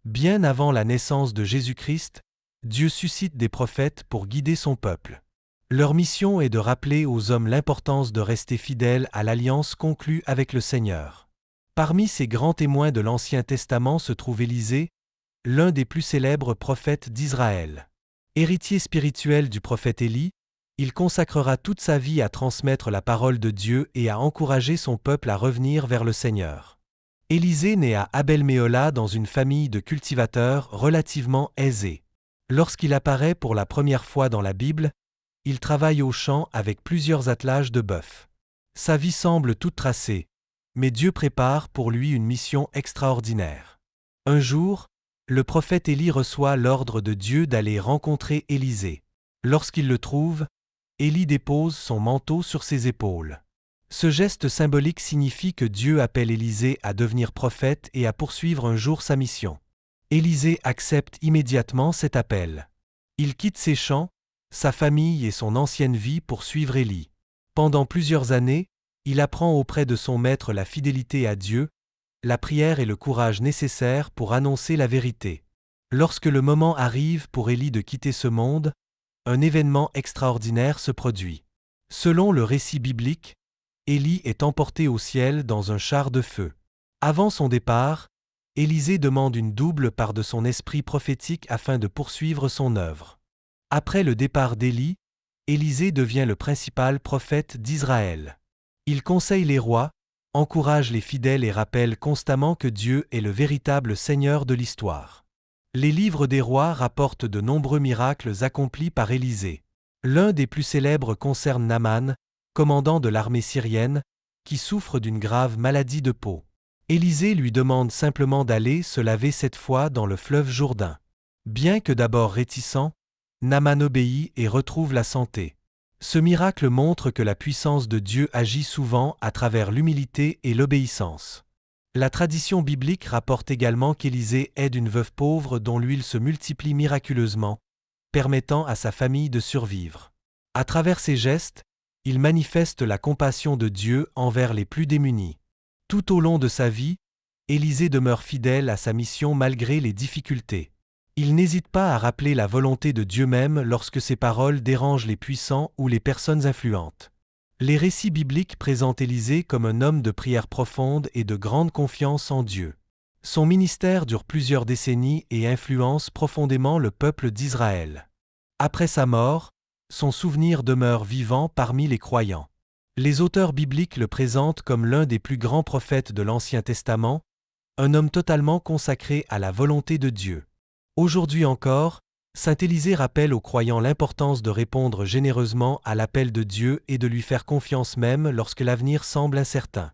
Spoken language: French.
Bien avant la naissance de Jésus-Christ, Dieu suscite des prophètes pour guider son peuple. Leur mission est de rappeler aux hommes l'importance de rester fidèles à l'alliance conclue avec le Seigneur. Parmi ces grands témoins de l'Ancien Testament se trouve Élisée, l'un des plus célèbres prophètes d'Israël. Héritier spirituel du prophète Élie, il consacrera toute sa vie à transmettre la parole de Dieu et à encourager son peuple à revenir vers le Seigneur. Élisée naît à Abel-Méhola dans une famille de cultivateurs relativement aisée. Lorsqu'il apparaît pour la première fois dans la Bible, il travaille au champ avec plusieurs attelages de bœufs. Sa vie semble toute tracée, mais Dieu prépare pour lui une mission extraordinaire. Un jour, le prophète Élie reçoit l'ordre de Dieu d'aller rencontrer Élisée. Lorsqu'il le trouve, Élie dépose son manteau sur ses épaules. Ce geste symbolique signifie que Dieu appelle Élisée à devenir prophète et à poursuivre un jour sa mission. Élisée accepte immédiatement cet appel. Il quitte ses champs, sa famille et son ancienne vie pour suivre Élie. Pendant plusieurs années, il apprend auprès de son maître la fidélité à Dieu, la prière et le courage nécessaires pour annoncer la vérité. Lorsque le moment arrive pour Élie de quitter ce monde, un événement extraordinaire se produit. Selon le récit biblique, Élie est emporté au ciel dans un char de feu. Avant son départ, Élisée demande une double part de son esprit prophétique afin de poursuivre son œuvre. Après le départ d'Élie, Élisée devient le principal prophète d'Israël. Il conseille les rois, encourage les fidèles et rappelle constamment que Dieu est le véritable Seigneur de l'histoire. Les livres des rois rapportent de nombreux miracles accomplis par Élisée. L'un des plus célèbres concerne Naaman, commandant de l'armée syrienne, qui souffre d'une grave maladie de peau. Élisée lui demande simplement d'aller se laver cette fois dans le fleuve Jourdain. Bien que d'abord réticent, Naaman obéit et retrouve la santé. Ce miracle montre que la puissance de Dieu agit souvent à travers l'humilité et l'obéissance. La tradition biblique rapporte également qu'Élisée aide une veuve pauvre dont l'huile se multiplie miraculeusement, permettant à sa famille de survivre. À travers ces gestes, il manifeste la compassion de Dieu envers les plus démunis. Tout au long de sa vie, Élisée demeure fidèle à sa mission malgré les difficultés. Il n'hésite pas à rappeler la volonté de Dieu même lorsque ses paroles dérangent les puissants ou les personnes influentes. Les récits bibliques présentent Élisée comme un homme de prière profonde et de grande confiance en Dieu. Son ministère dure plusieurs décennies et influence profondément le peuple d'Israël. Après sa mort, son souvenir demeure vivant parmi les croyants. Les auteurs bibliques le présentent comme l'un des plus grands prophètes de l'Ancien Testament, un homme totalement consacré à la volonté de Dieu. Aujourd'hui encore, saint Élisée rappelle aux croyants l'importance de répondre généreusement à l'appel de Dieu et de lui faire confiance même lorsque l'avenir semble incertain.